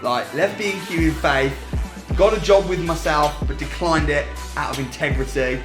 Like, left B&Q in faith, got a job with myself, but declined it out of integrity.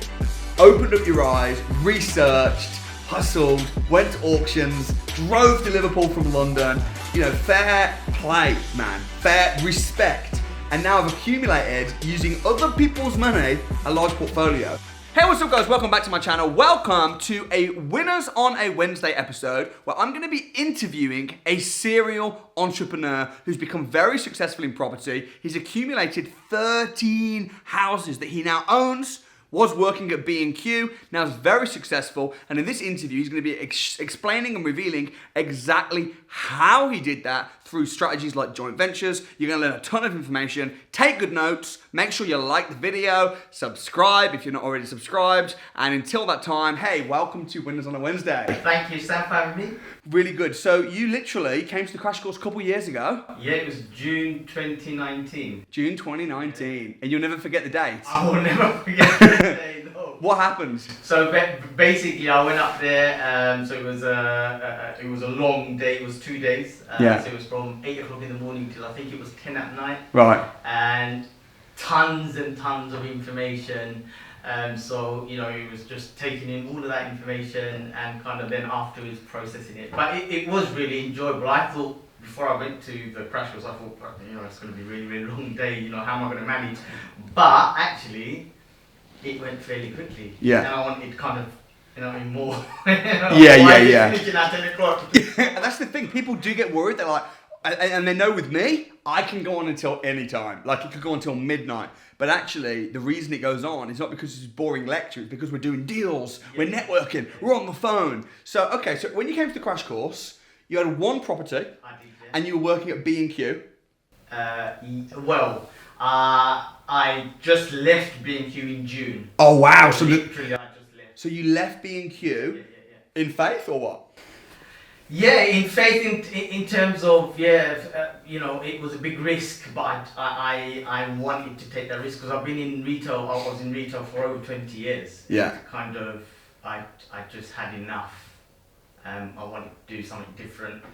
Opened up your eyes, researched, hustled, went to auctions, drove to Liverpool from London. You know, fair play, man. Fair respect. And now I've accumulated, using other people's money, a large portfolio. Hey, what's up guys? Welcome back to my channel. Welcome to a Winners on a Wednesday episode where I'm going to be interviewing a serial entrepreneur who's become very successful in property. He's accumulated 13 houses that he now owns, was working at B&Q, now is very successful, and in this interview he's going to be explaining and revealing exactly how he did that through strategies like joint ventures. You're going to learn a ton of information. Take good notes, make sure you like the video, subscribe if you're not already subscribed, and until that time, hey, welcome to Winners on a Wednesday. Thank you, Sam, for having me. Really good. So you literally came to the crash course a couple years ago. Yeah, it was June 2019. June 2019, and you'll never forget the date. I will never forget that day, no. What happened? So basically, I went up there. So it was a long day. It was 2 days. Yeah. So it was from 8 o'clock in the morning till I think it was 10 at night. Right. And tons and tons of information. So, you know, it was just taking in all of that information and kind of then afterwards processing it. But it was really enjoyable. I thought, before I went to the crash course, I thought, you know, it's going to be a really, really long day. You know, how am I going to manage? But actually, it went fairly quickly. Yeah. And I wanted kind of, you know, more. Yeah. Finishing at 10 o'clock. And that's the thing. People do get worried. They're like, and they know with me, I can go on until any time. Like, it could go until midnight. But actually, the reason it goes on is not because it's a boring lecture. It's because we're doing deals, we're networking, we're on the phone. So, okay, so when you came to the crash course, you had one property, I did, yeah. and you were working at B&Q. I just left B&Q in June. Oh, wow. So literally, I just left. So you left B&Q in faith or what? Yeah, in faith, in terms of, you know, it was a big risk, but I wanted to take that risk because I've been in retail. I was in retail for over 20 years. Yeah. Kind of, I just had enough. I wanted to do something different.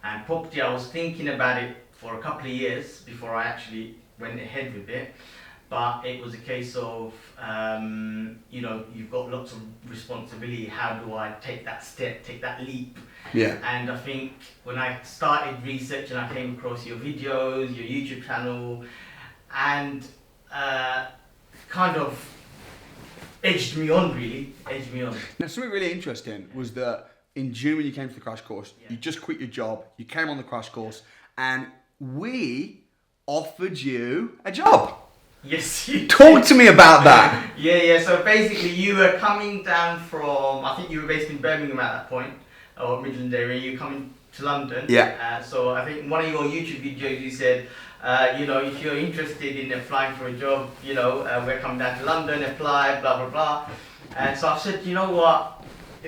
And property, I was thinking about it for a couple of years before I actually went ahead with it. But it was a case of, you know, you've got lots of responsibility. How do I take that step, take that leap? Yeah. And I think when I started researching, I came across your videos, your YouTube channel, and kind of edged me on, really. Now, something really interesting was that in June when you came to the crash course, you just quit your job, you came on the crash course, and we offered you a job. Yes, you Talk to me about that. Yeah. So basically, you were coming down from, I think you were based in Birmingham at that point, or Midland area. You were coming to London. Yeah. So I think in one of your YouTube videos, you said, you know, if you're interested in applying for a job, you know, we're coming down to London, apply, blah, blah, blah. And so I said, you know what?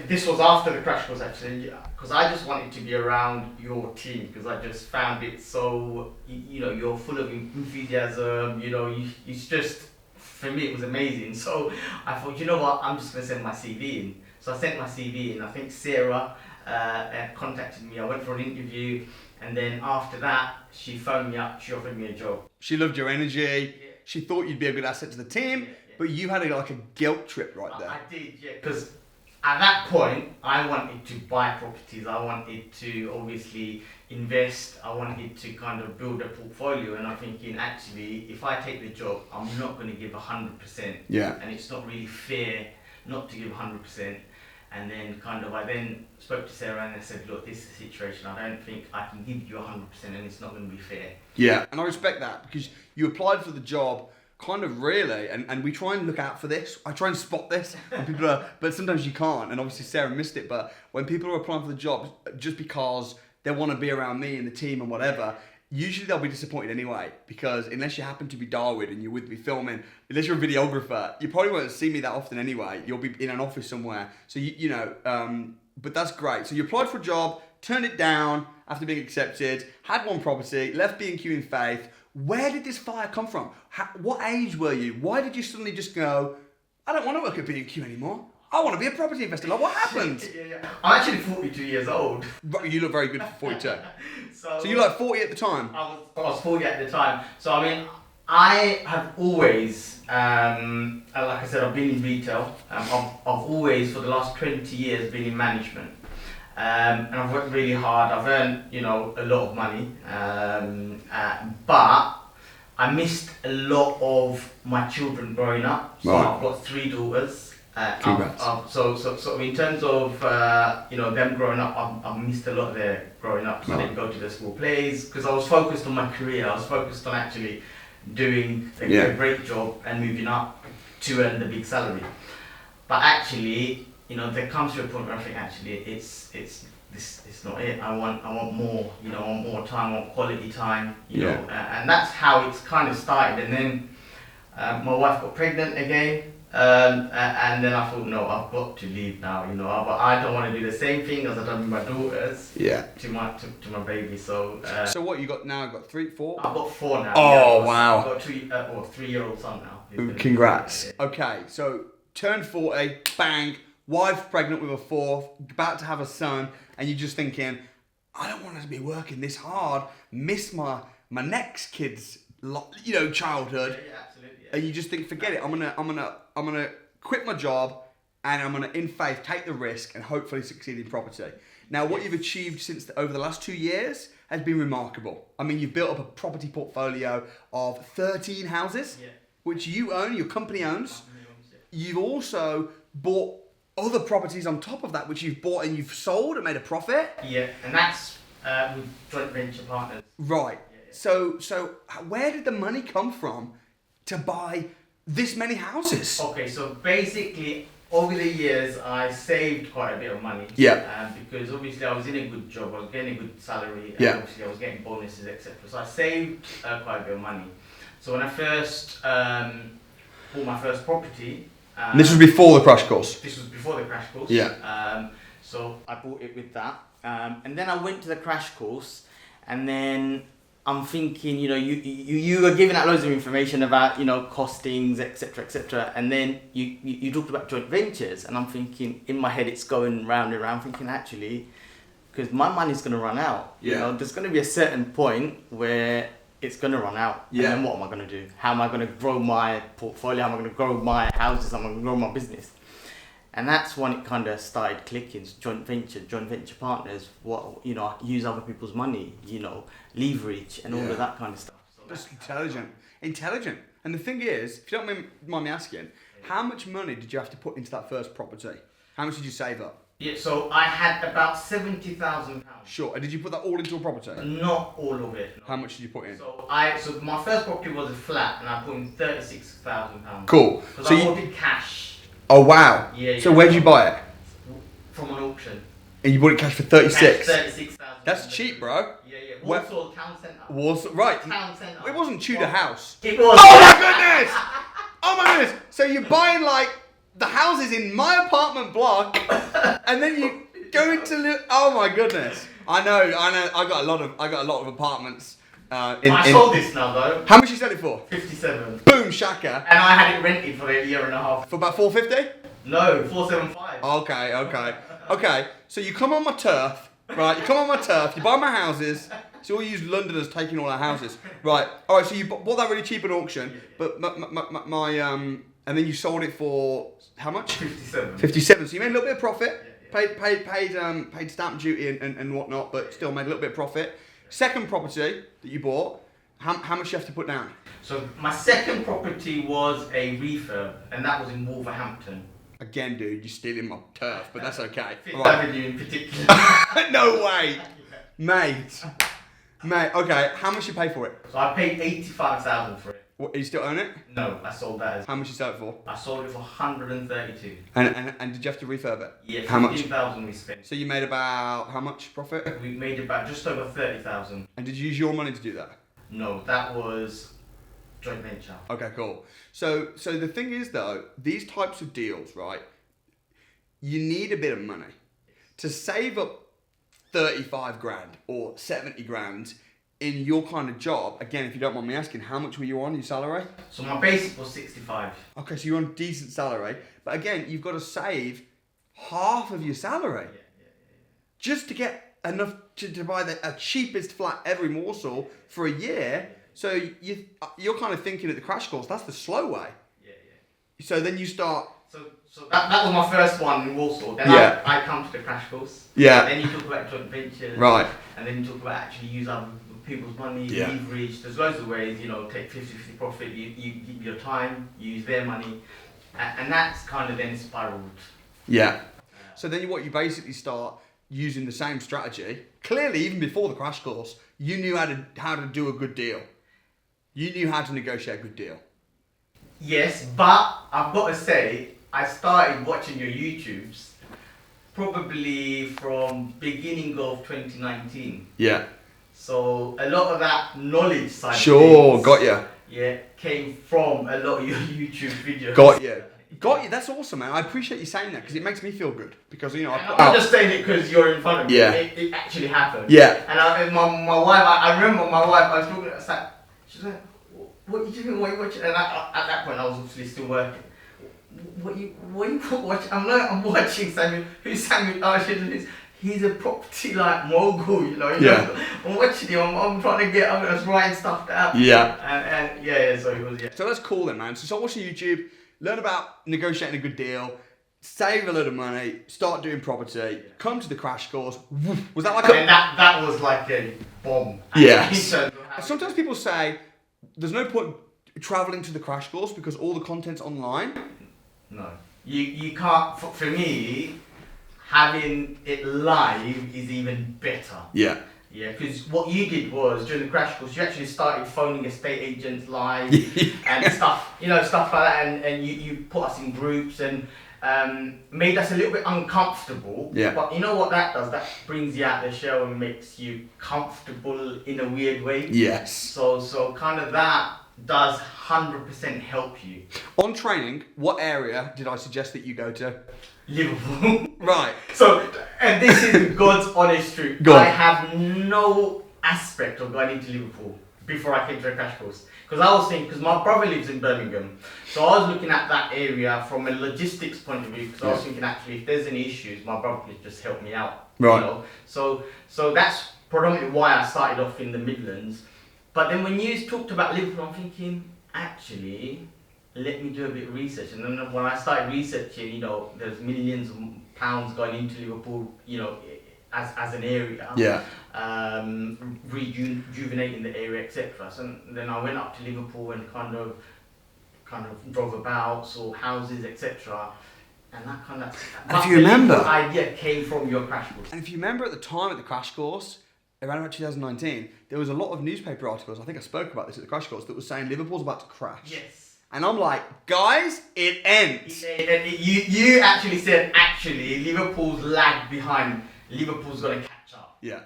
This was after the crash course actually, because I just wanted to be around your team because I just found it so, you know, you're full of enthusiasm, you know, it's just, for me it was amazing. So I thought, you know what, I'm just going to send my CV in. So I sent my CV in. I think Sarah contacted me. I went for an interview, and then after that, she phoned me up, she offered me a job. She loved your energy. Yeah. She thought you'd be a good asset to the team, but you had like a guilt trip right there. I did, yeah, because at that point, I wanted to buy properties. I wanted to obviously invest. I wanted to kind of build a portfolio. And I'm thinking, actually, if I take the job, I'm not going to give 100%. Yeah. And it's not really fair not to give 100%. And then I then spoke to Sarah and I said, look, this is the situation. I don't think I can give you 100% and it's not going to be fair. Yeah, and I respect that because you applied for the job kind of really, and we try and look out for this. I try and spot this when people are, but sometimes you can't. And obviously Sarah missed it. But when people are applying for the job just because they want to be around me and the team and whatever, usually they'll be disappointed anyway, because unless you happen to be Darwin and you're with me filming, unless you're a videographer, you probably won't see me that often anyway. You'll be in an office somewhere. So, you know, but that's great. So you applied for a job, turned it down after being accepted, had one property, left B&Q in faith. Where did this fire come from? What age were you? Why did you suddenly just go, I don't want to work at B&Q anymore. I want to be a property investor. Like, what happened? Yeah. I'm actually 42 years old. You look very good for 42. So you were like 40 at the time? I was 40 at the time. So I mean, I have always, like I said, I've been in retail. I've always, for the last 20 years, been in management. And I've worked really hard. I've earned, a lot of money. But I missed a lot of my children growing up. So Right. I've got 3 daughters. Congrats. So in terms of them growing up, I've missed a lot of their growing up. So I didn't go to the school plays because I was focused on my career. I was focused on actually doing a great job and moving up to earn the big salary. But actually, there comes to a point where I think actually it's not it. I want more. I want more time. I want quality time. And that's how it's kind of started. And then my wife got pregnant again. And then I thought, no, I've got to leave now. But I don't want to do the same thing as I've done with my daughters. Yeah. To my baby. So. So what you got now? Got 3, 4? I've got 4 now. Oh wow. I've got a 3-year-old son now. Congrats. Okay, so turned 40, bang, wife pregnant with a 4th, about to have a son, and you're just thinking, I don't want to be working this hard, miss my next kid's childhood. Yeah, absolutely. And you just think, forget it. I'm gonna quit my job, and I'm gonna, in faith, take the risk and hopefully succeed in property. Now, what you've achieved over the last 2 years has been remarkable. I mean, you've built up a property portfolio of 13 houses, which you own, your company owns. You've also bought other properties on top of that, which you've bought and you've sold and made a profit. Yeah, and that's with joint venture partners. Right. So where did the money come from to buy this many houses? Okay, so basically, over the years, I saved quite a bit of money. Yeah. Because obviously I was in a good job, I was getting a good salary, and Yeah. obviously I was getting bonuses, etc. So I saved quite a bit of money. So when I first bought my first property... this was before the crash course? This was before the crash course. Yeah. So I bought it with that. And then I went to the crash course, and then I'm thinking, you were giving out loads of information about, costings, etc., and then you talked about joint ventures, and I'm thinking, in my head, it's going round and round, thinking actually, because my money's going to run out. Yeah. There's going to be a certain point where it's going to run out. Yeah. And then what am I going to do? How am I going to grow my portfolio? How am I going to grow my houses? How am I going to grow my business? And that's when it kind of started clicking. Joint venture partners. I use other people's money. Leverage and all of that kind of stuff. So Just intelligent. And the thing is, if you don't mind me asking, how much money did you have to put into that first property? How much did you save up? Yeah, so I had about £70,000. Sure. And did you put that all into a property? Not all of it. No. How much did you put in? So my first property was a flat, and I put in £36,000. Cool. Because So I bought it cash. Oh wow. Yeah. So where did you buy it? From an auction. And you bought it cash for 36. Cash, 36,000. That's cheap, bro. Yeah. Where- Warsaw Town Centre. Right. Town Centre. It wasn't Tudor House. It was. Oh my goodness! Oh my goodness! So you're buying like the houses in my apartment block, and then you go into oh my goodness! I know. I got a lot of apartments. I sold this now though. How much you sell it for? 57. Boom shaka. And I had it rented for a year and a half. For about 450? No, 475. Okay. So you come on my turf, right? You come on my turf. You buy my houses. So we use Londoners taking all our houses, right? All right. So you bought that really cheap at auction, but my and then you sold it for how much? 57. 57. So you made a little bit of profit. Paid stamp duty and whatnot, but still made a little bit of profit. Second property that you bought, how much you have to put down? So my second property was a refurb, and that was in Wolverhampton. Again, dude, you're stealing my turf, but that's okay. Fifth Right. Avenue in particular. No way, mate. Okay, how much you pay for it? So I paid 85,000 for it. What, you still own it? No, I sold that as. How much you sell it for? I sold it for 132. And did you have to refurb it? Yeah, How much? 15,000 we spent. So you made about how much profit? We made about just over 30,000. And did you use your money to do that? No, that was joint venture. Okay, cool. So the thing is though, these types of deals, right? You need a bit of money to save up 35 grand or 70 grand in your kind of job, again, if you don't mind me asking, how much were you on your salary? So my basic was 65. Okay, so you're on a decent salary. But again, you've got to save half of your salary just to get enough to buy the cheapest flat every morsel for a year. So you're kind of thinking at the crash course, that's the slow way. So then you start... So that was my first one in Warsaw. Then I come to the crash course. Yeah. Then you talk about joint ventures. Right. And then you talk about actually use other people's money, Yeah. leverage. There's loads of ways, take 50-50 profit. You give your time, you use their money. And that's kind of then spiraled. Yeah. So then you basically start using the same strategy. Clearly, even before the crash course, you knew how to do a good deal. You knew how to negotiate a good deal. Yes, but I've got to say, I started watching your YouTubes probably from beginning of 2019. Yeah. So a lot of that knowledge side Sure, of things, got you. Yeah, came from a lot of your YouTube videos. Got you. That's awesome, man. I appreciate you saying that because it makes me feel good. Because, I'm not just saying it because you're in front of me. Yeah. It actually happened. Yeah. And my wife, I remember my wife, I was talking to her, she's like, what are you doing? What are you watching? And at that point, I was obviously still working. What are you watching? I'm watching Samuel. Who's Samuel? Oh, he's a property mogul, Yeah. I'm watching him. I'm trying to get. I was writing stuff down. Yeah. And so it was. Yeah. So that's cool then, man. So start watching YouTube, learn about negotiating a good deal, save a lot of money, start doing property, come to the crash course. Was that like and that was like a bomb. Yes. Sometimes people say there's no point traveling to the crash course because all the content's online. No, you can't. For me, having it live is even better. Yeah. Yeah, because what you did was during the crash course, you actually started phoning estate agents live and stuff, stuff like that, and you put us in groups and made us a little bit uncomfortable. Yeah. But you know what that does? That brings you out the shell and makes you comfortable in a weird way. Yes. So kind of that does 100% help you. On training, what area did I suggest that you go to? Liverpool. Right. So, and this is God's honest truth. Go on. I have no aspect of going into Liverpool before I came to a crash course. Because I was thinking, because my brother lives in Birmingham, so I was looking at that area from a logistics point of view. Because I was thinking, actually, if there's any issues, my brother could just help me out. Right. So that's predominantly why I started off in the Midlands. But then when you talked about Liverpool, I'm thinking, actually, let me do a bit of research. And then when I started researching, there's millions of pounds going into Liverpool, as an area. Yeah. Rejuvenating the area, etc. So then I went up to Liverpool and kind of drove about, saw houses, etc. And that kind of. If you remember, the idea came from your crash course. And if you remember at the time at the crash course, around about 2019, there was a lot of newspaper articles, I think I spoke about this at the crash course, that was saying Liverpool's about to crash. Yes. And I'm like, guys, it ends. You actually said, Liverpool's lagged behind. Liverpool's going to catch up. Yeah.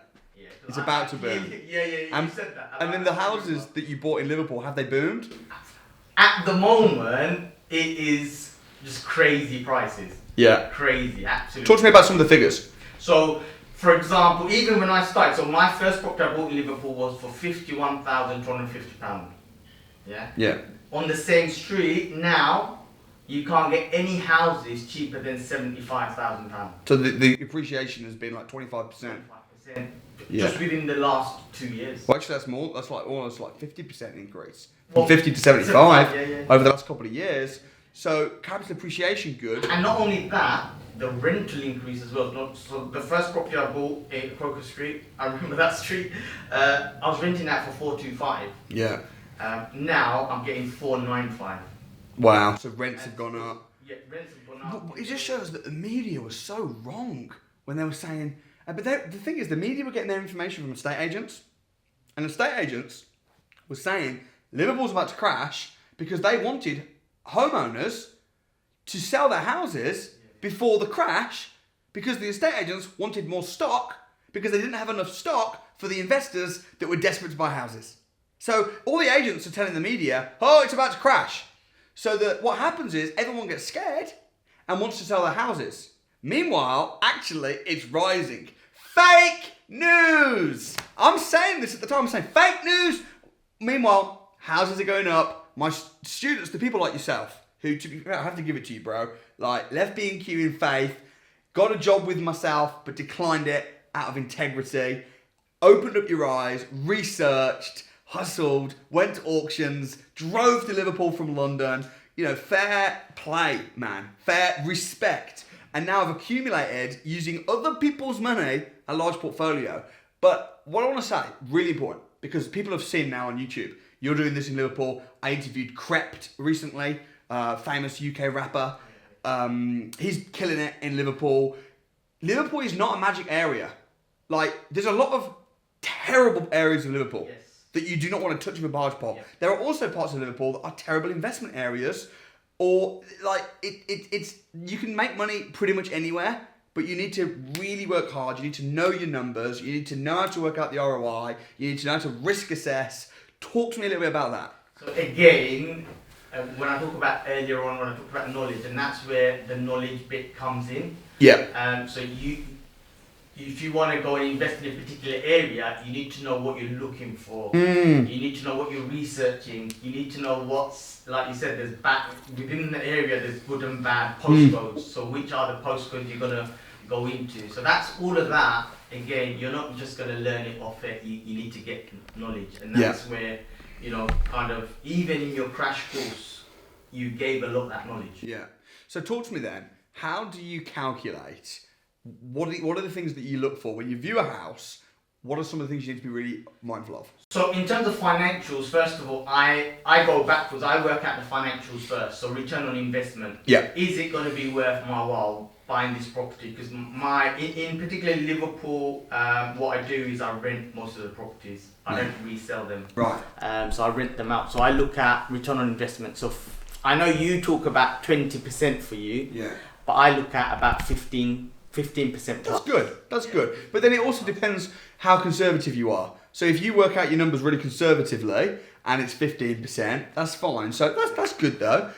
It's about to boom. Yeah, you said that. And then the houses that you bought in Liverpool, have they boomed? At the moment, it is just crazy prices. Yeah. Crazy, absolutely. Talk to me about some of the figures. So, for example, even when I started, so my first property I bought in Liverpool was for £51,250. Yeah? Yeah. On the same street, now, you can't get any houses cheaper than £75,000. So the appreciation has been like 25%. 25%. Yeah. Just within the last 2 years. Well, actually, that's more. That's like almost like 50% increase. Well, From 50 to 75 yeah. over the last couple of years. So capital appreciation good. And not only that, the rental increase as well. So the first property I bought in Croker Street, I remember that street, I was renting that for 425. Yeah. Now I'm getting 495. Wow. So rents have gone up. Yeah, rents have gone up. It just shows that the media was so wrong when they were saying. But the thing is, the media were getting their information from estate agents, and estate agents were saying Liverpool's about to crash because they wanted homeowners to sell their houses before the crash because the estate agents wanted more stock because they didn't have enough stock for the investors that were desperate to buy houses. So all the agents are telling the media, oh, it's about to crash. So that what happens is everyone gets scared and wants to sell their houses. Meanwhile, actually, it's rising. Fake news. I'm saying this at the time. I'm saying fake news. Meanwhile, houses are going up. My students, the people like yourself, who, to be fair, I have to give it to you, bro. Like, left B&Q in faith, got a job with myself, but declined it out of integrity. Opened up your eyes, researched, hustled, went to auctions, drove to Liverpool from London. You know, fair play, man. Fair respect. And now I've accumulated, using other people's money, a large portfolio. But what I want to say, really important, because people have seen now on YouTube, you're doing this in Liverpool. I interviewed Crept recently, famous UK rapper. He's killing it in Liverpool. Liverpool is not a magic area. Like, there's a lot of terrible areas of Liverpool that you do not want to touch with a barge pole. There are also parts of Liverpool that are terrible investment areas, or like it's you can make money pretty much anywhere, but you need to really work hard. You need to know your numbers. You need to know how to work out the ROI. You need to know how to risk assess. Talk to me a little bit about that. So again, when I talk about earlier on, when I talk about knowledge, and that's where the knowledge bit comes in. Yeah. So if you want to go and invest in a particular area, you need to know what you're looking for. You need to know what you're researching. You need to know what's, like you said, there's bad, within the area there's good and bad postcodes. So which are the postcodes you're going to go into. So that's all of that. Again, you're not just going to learn it off it. You need to get knowledge. And that's where, you know, kind of, even in your crash course, you gave a lot of that knowledge. Yeah. So talk to me then. How do you calculate? What are the things that you look for when you view a house? What are some of the things you need to be really mindful of? So in terms of financials, first of all, I go backwards. I work out the financials first. So return on investment. Yeah. Is it going to be worth my while buying this property? Because in particular Liverpool, what I do is I rent most of the properties. I don't resell them. Right. So I rent them out. So I look at return on investment. So I know you talk about 20% for you. Yeah. But I look at about 15% That's good. That's good. But then it also depends how conservative you are. So if you work out your numbers really conservatively and it's 15%, that's fine. So that's good though.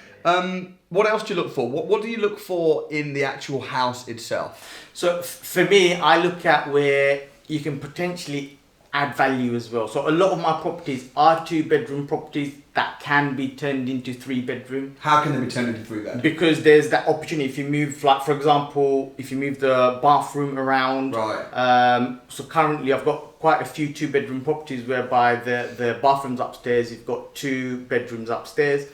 What else do you look for? What do you look for in the actual house itself? So for me, I look at where you can potentially add value as well. So a lot of my properties are 2-bedroom properties that can be turned into 3-bedroom. How can they be turned into 3-bed? Because there's that opportunity. If you move, like for example, if you move the bathroom around. Right. So currently I've got quite a few 2-bedroom properties whereby the bathrooms upstairs, you've got 2 bedrooms upstairs.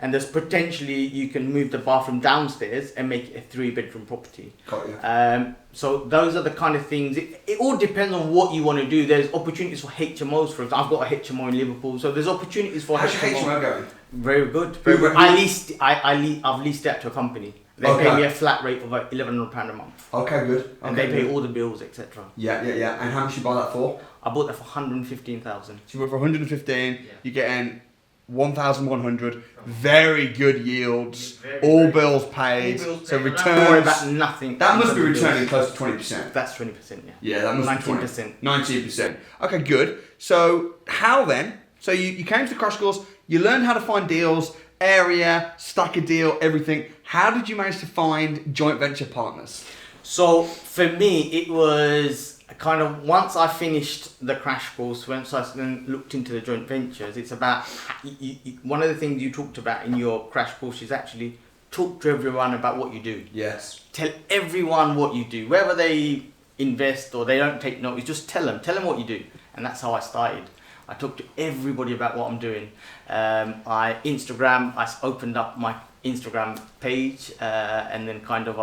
And there's potentially, you can move the bathroom downstairs and make it a 3-bedroom property. Got you. So those are the kind of things, it all depends on what you want to do. There's opportunities for HMOs, for example. I've got a HMO in Liverpool, so there's opportunities for How's your HMO going? Very good. Very good. I've leased it to a company. They pay me a flat rate of like £1,100 a month. Okay, good. Okay, and they pay all the bills, etc. Yeah. And how much you buy that for? I bought that for 115,000. So you bought for 115, you're getting 1,100, very good yields, all bills paid, so returns. Don't worry about nothing. That must be returning close to 20%. That's 20%, yeah. Yeah, that must 19%. be 19%. Okay, good. So how then? So you came to the crash course, you learned how to find deals, area, stack a deal, everything. How did you manage to find joint venture partners? So for me, it was kind of, once I finished the crash course, once I then looked into the joint ventures, it's about, one of the things you talked about in your crash course is actually talk to everyone about what you do. Yes. Tell everyone what you do, whether they invest or they don't take notice, just tell them what you do. And that's how I started. I talked to everybody about what I'm doing. I opened up my Instagram page, and then kind of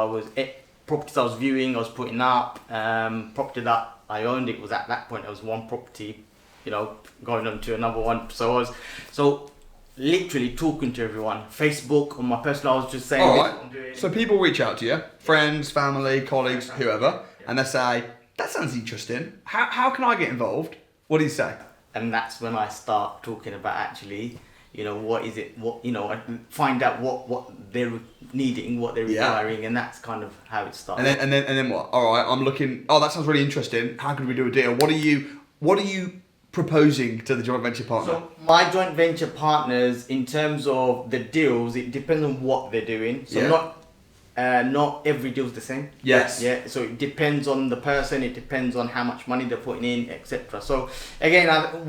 properties I was viewing, I was putting up, property that I owned, it was at that point, it was one property, you know, going on to another one. So literally talking to everyone. Facebook, on my personal, I was just saying what I'm doing. So people reach out to you, friends, family, colleagues, whoever, and they say, that sounds interesting. How can I get involved? What do you say? And that's when I start talking about actually, you know, what is it, I find out what they're needing, what they're requiring, and that's kind of how it started. And then what? All right, I'm looking, that sounds really interesting. How could we do a deal? What are you proposing to the joint venture partner? So my joint venture partners, in terms of the deals, it depends on what they're doing. So not every deal's the same. Yes. Yeah. So it depends on the person. It depends on how much money they're putting in, etc. So again,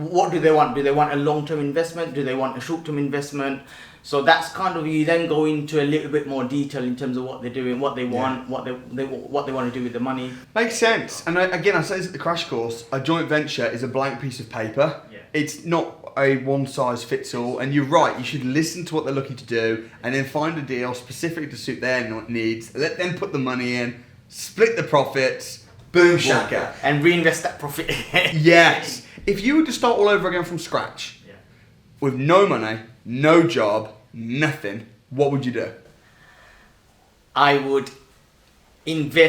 what do they want? Do they want a long-term investment? Do they want a short-term investment? So that's kind of, you then go into a little bit more detail in terms of what they're doing, what they want, what they want to do with the money. Makes sense. And again, I say this at the crash course, a joint venture is a blank piece of paper. Yeah. It's not a one size fits all. And you're right, you should listen to what they're looking to do and then find a deal specifically to suit their needs. Let them put the money in, split the profits, boom shaka. And reinvest that profit. Yes. If you were to start all over again from scratch, with no money, no job, nothing, what would you do? I would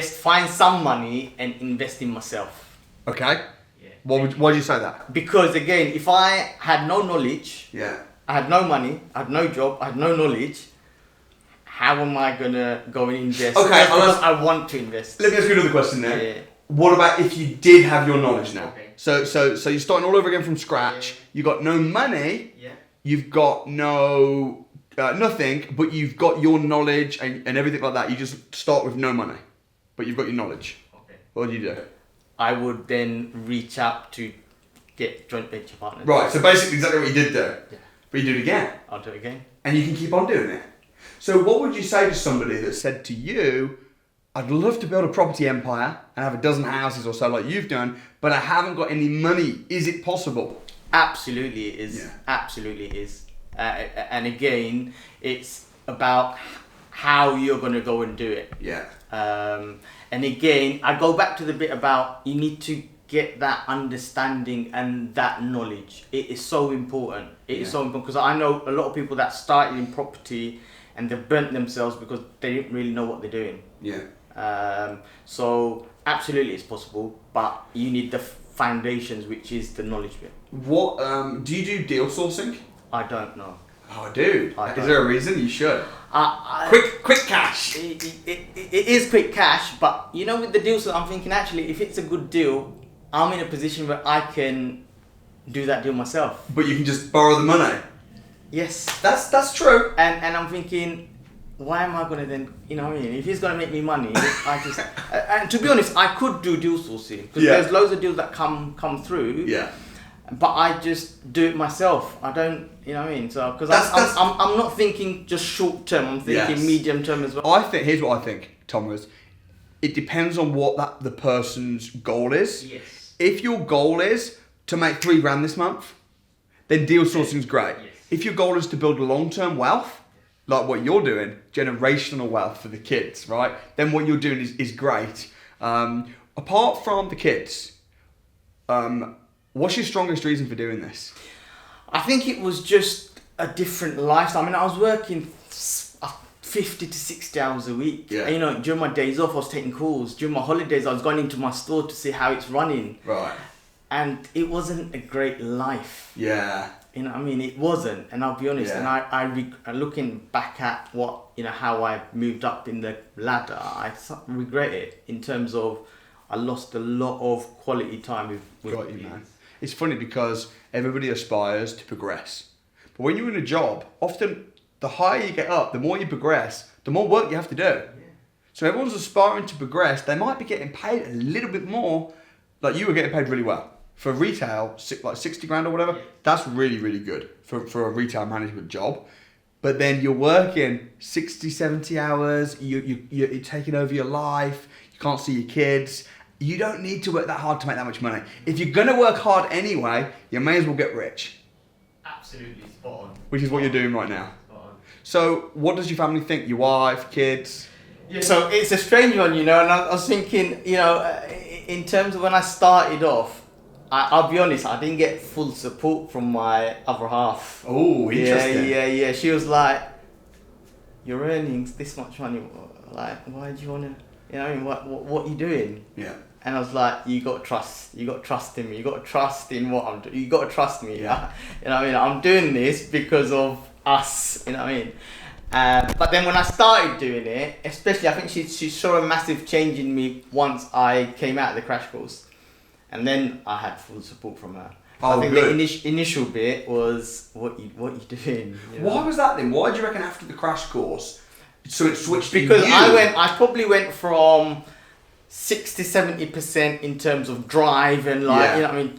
find some money and invest in myself. Okay. Yeah. Why'd you say that? Because again, if I had no knowledge, I had no money, I had no job, I had no knowledge, how am I gonna go and invest? Okay, because I want to invest. Let me ask you another question there. Yeah. What about if you did have your knowledge now? Okay. So you're starting all over again from scratch. You got no money. Yeah. You've got no nothing, but you've got your knowledge and everything like that. You just start with no money, but you've got your knowledge. Okay. What do you do? I would then reach out to get joint venture partners. Right. So basically, exactly what you did do. Yeah. But you do it again. I'll do it again. And you can keep on doing it. So what would you say to somebody that said to you, I'd love to build a property empire and have a dozen houses or so like you've done, but I haven't got any money. Is it possible? Absolutely it is. Yeah. Absolutely it is. And again, it's about how you're going to go and do it. Yeah. And again, I go back to the bit about you need to get that understanding and that knowledge. It is so important. It is so important because I know a lot of people that started in property and they've burnt themselves because they didn't really know what they're doing. Yeah. So absolutely it's possible, but you need the foundations, which is the knowledge bit. What do you do deal sourcing? I don't know. Oh, dude. I Is don't. there a reason? You should. Quick cash. It is quick cash, but you know, with the deals, I'm thinking actually, if it's a good deal, I'm in a position where I can do that deal myself. But you can just borrow the money. Yes. That's true. And I'm thinking, why am I gonna then, you know what I mean? If he's gonna make me money, I just and to be honest, I could do deal sourcing because there's loads of deals that come through. Yeah. But I just do it myself. I don't, you know what I mean? So because I'm not thinking just short term. I'm thinking medium term as well. Here's what I think, Tomraus. It depends on what the person's goal is. Yes. If your goal is to make $3,000 this month, then deal sourcing is great. Yes. If your goal is to build long-term wealth, like what you're doing, generational wealth for the kids, right? Then what you're doing is great. Apart from the kids, what's your strongest reason for doing this? I think it was just a different lifestyle. I mean, I was working 50 to 60 hours a week. Yeah. And, you know, during my days off, I was taking calls. During my holidays, I was going into my store to see how it's running. Right. And it wasn't a great life. Yeah. You know what I mean? It wasn't. And I'll be honest, and I looking back at what, you know, how I moved up in the ladder, I regret it in terms of I lost a lot of quality time with Got you, man. It's funny because everybody aspires to progress. But when you're in a job, often the higher you get up, the more you progress, the more work you have to do. Yeah. So everyone's aspiring to progress. They might be getting paid a little bit more. Like you were getting paid really well. For retail, like 60 grand or whatever, that's really, really good for a retail management job. But then you're working 60, 70 hours, you're taking over your life, you can't see your kids. You don't need to work that hard to make that much money. If you're going to work hard anyway, you may as well get rich. Absolutely, spot on. Which is what you're doing right now. Spot on. So what does your family think? Your wife, kids? Yeah, so it's a strange one, you know, and I was thinking, you know, in terms of when I started off, I'll be honest, I didn't get full support from my other half. Oh, interesting. Yeah. She was like, "You're earning this much money. Like, why do you want to? You know, I mean, what are you doing?" Yeah. And I was like, "You got to trust. You got to trust in me. You got to trust in what I'm doing. You got to trust me. Yeah. You know, what I mean, I'm doing this because of us. You know what I mean." But then when I started doing it, especially, I think she saw a massive change in me once I came out of the crash course. And then I had full support from her. Oh, I think good. the initial bit was, what you doing? You know? Why was that then? Why do you reckon after the crash course, So it switched because to you. I probably went from 60-70% in terms of drive and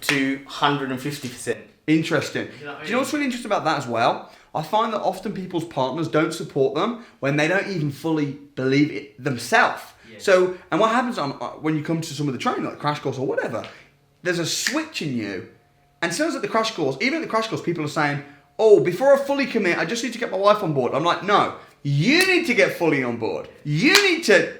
to 150%. Interesting. You know what I Do you know what's really interesting about that as well? I find that often people's partners don't support them when they don't even fully believe it themselves. Yeah. So, and what happens when you come to some of the training, like crash course or whatever, there's a switch in you. And sometimes at the crash course, even at the crash course, people are saying, oh, before I fully commit, I just need to get my wife on board. I'm like, no, you need to get fully on board. You need to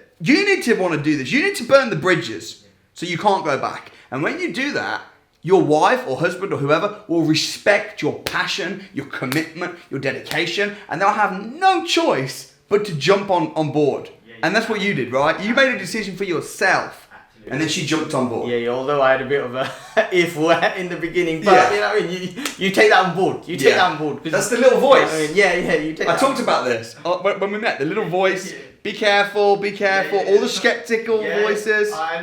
want to do this. You need to burn the bridges so you can't go back. And when you do that, your wife or husband or whoever will respect your passion, your commitment, your dedication, and they'll have no choice but to jump on board. And that's what you did, right? You made a decision for yourself. And then she jumped on board. Yeah, although I had a bit of a if in the beginning, but you take that on board. You take that on board. That's the little voice. You take I talked about this when we met. The little voice. Be careful. Be careful. All the skeptical voices. I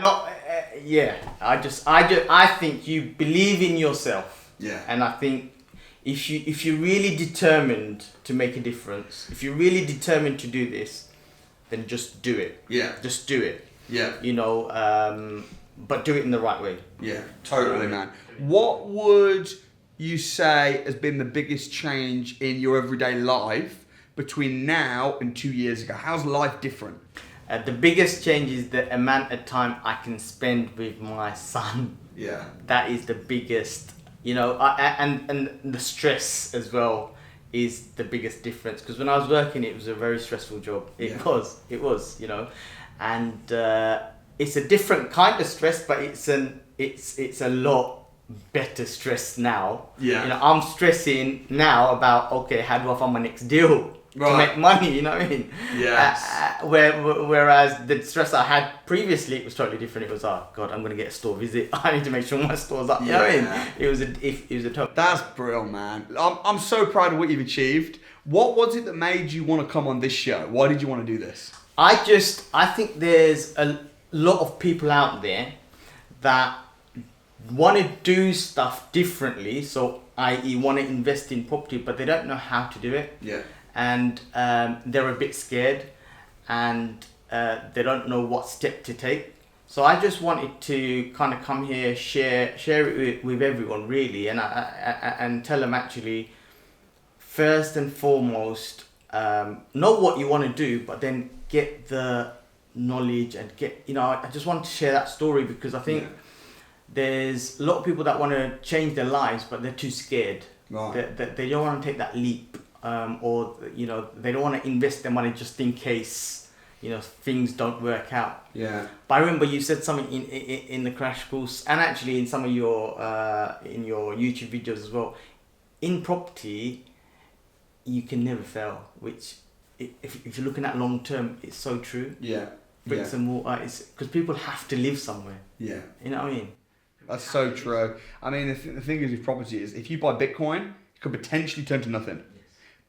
think you believe in yourself. Yeah. And I think if you're really determined to make a difference, if you're really determined to do this, then just do it. Yeah. Just do it. Yeah. But do it in the right way. Yeah, totally, man. What would you say has been the biggest change in your everyday life between now and 2 years ago? How's life different? The biggest change is the amount of time I can spend with my son. Yeah. That is the biggest, and the stress as well is the biggest difference. Because when I was working, it was a very stressful job. It was, and it's a different kind of stress, but it's a lot better stress now. Yeah. I'm stressing now about, okay, how do I find my next deal to make money? You know what I mean? Yes. Whereas the stress I had previously, it was totally different. It was, oh God, I'm gonna get a store visit. I need to make sure my store's up. You know what I mean? It was a tough. That's brilliant, man. I'm so proud of what you've achieved. What was it that made you want to come on this show? Why did you want to do this? I think there's a lot of people out there that want to do stuff differently. So, i.e., want to invest in property, but they don't know how to do it. Yeah. And they're a bit scared, and they don't know what step to take. So I just wanted to kind of come here, share it with everyone, really, and tell them actually, first and foremost, know what you want to do, but then get the knowledge and I just want to share that story because I think there's a lot of people that want to change their lives, but they're too scared. Right. They don't want to take that leap, or they don't want to invest their money just in case things don't work out. Yeah. But I remember you said something in the crash course, and actually in some of your in your YouTube videos as well. In property, you can never fail, which if you're looking at long term, it's so true. Yeah. Bricks and mortar, it's because people have to live somewhere. Yeah. You know what I mean? That's so true. I mean, the thing is with property is if you buy Bitcoin, it could potentially turn to nothing. Yes.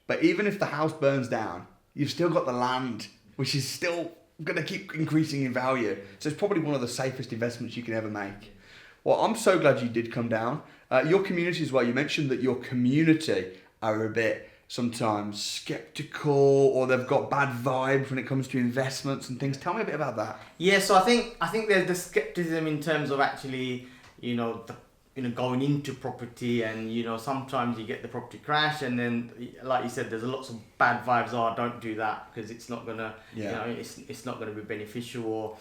But even if the house burns down, you've still got the land, which is still going to keep increasing in value. So it's probably one of the safest investments you can ever make. Well, I'm so glad you did come down. Your community as well. You mentioned that your community are a bit sometimes skeptical, or they've got bad vibes when it comes to investments and things. Tell me a bit about that. Yeah, so I think there's the skepticism in terms of actually, going into property, and sometimes you get the property crash, and then like you said, there's lots of bad vibes. Oh, don't do that because it's not gonna, it's not gonna be beneficial. Or,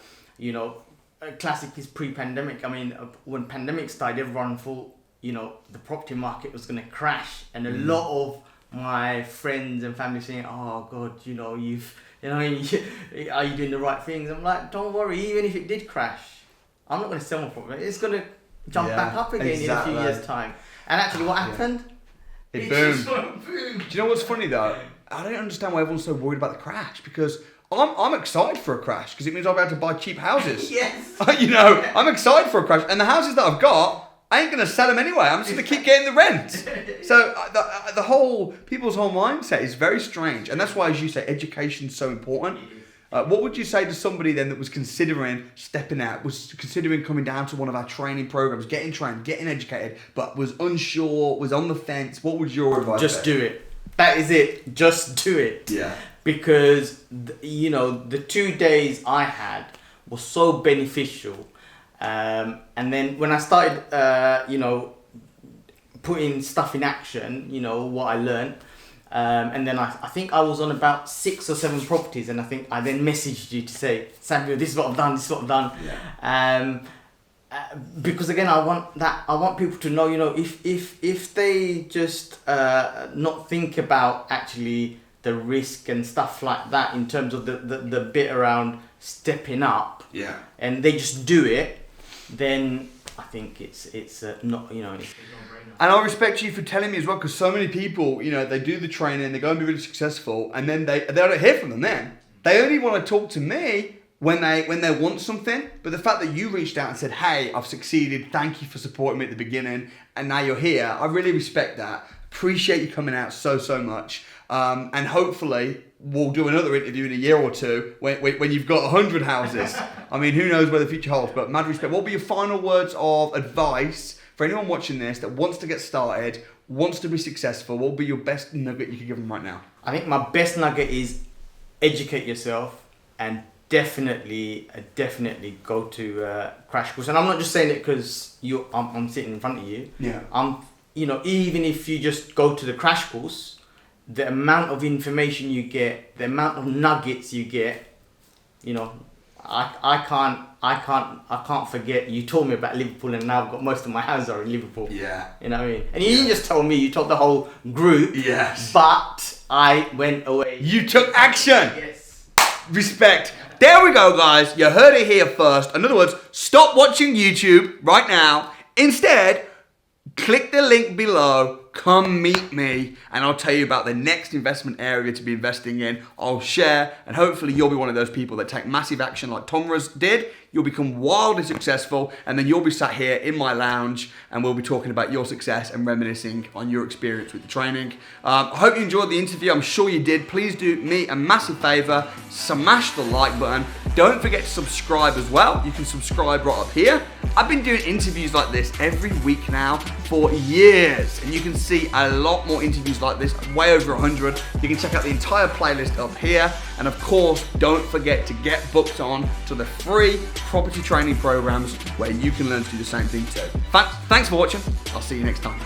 classic is pre-pandemic. I mean, when pandemic started, everyone thought the property market was gonna crash, and a lot of my friends and family saying, "Oh God, are you doing the right things?" I'm like, don't worry, even if it did crash, I'm not going to sell my property. It's going to jump back up again in a few years' time. And actually, what happened? It boomed. Do you know what's funny though? I don't understand why everyone's so worried about the crash, because I'm excited for a crash because it means I'll be able to buy cheap houses. Yes. I'm excited for a crash, and the houses that I've got, I ain't going to sell them anyway. I'm just going to keep getting the rent. So people's whole mindset is very strange. And that's why, as you say, education's so important. What would you say to somebody then that was considering stepping out, was considering coming down to one of our training programs, getting trained, getting educated, but was unsure, was on the fence? What would your advice be? Just do it. That is it. Just do it. Yeah. because you know, the 2 days I had was so beneficial, and then when I started, you know, putting stuff in action, you know, what I learned, and then I think I was on about 6 or 7 properties, and I think I then messaged you to say, Samuel, this is what I've done, this is what I've done. Yeah. Because again, I want people to know, you know, if they just not think about actually the risk and stuff like that in terms of the bit around stepping up, Yeah. and they just do it, then I think it's not, you know, it's a no-brainer. And I respect you for telling me as well, because so many people, you know, they do the training, they go and be really successful, and then they don't hear from them then. They only want to talk to me when they want something. But the fact that you reached out and said, hey, I've succeeded, thank you for supporting me at the beginning, and now you're here, I really respect that. Appreciate you coming out so much. And hopefully we'll do another interview in a year or two when you've got 100 houses. I mean, who knows where the future holds, but mad respect. What will be your final words of advice for anyone watching this that wants to get started, wants to be successful? What will be your best nugget you could give them right now? I think my best nugget is educate yourself, and definitely go to crash course. And I'm not just saying it because I'm sitting in front of you. Yeah. You know, even if you just go to the crash course, the amount of information you get, the amount of nuggets you get, you know, I can't forget. You told me about Liverpool, and now I've got most of my houses are in Liverpool. Yeah. You know what I mean? And you didn't just tell me, you told the whole group. Yes. But I went away. You took action. Yes. Respect. There we go, guys. You heard it here first. In other words, stop watching YouTube right now. Instead, click the link below. Come meet me, and I'll tell you about the next investment area to be investing in. I'll share, and hopefully you'll be one of those people that take massive action like Tomraus did. You'll become wildly successful, and then you'll be sat here in my lounge, and we'll be talking about your success and reminiscing on your experience with the training. I hope you enjoyed the interview. I'm sure you did. Please do me a massive favor. Smash the like button. Don't forget to subscribe as well. You can subscribe right up here. I've been doing interviews like this every week now for years, and you can see a lot more interviews like this, way over 100. You can check out the entire playlist up here, and of course, don't forget to get booked on to the free property training programs where you can learn to do the same thing too. Thanks for watching. I'll see you next time.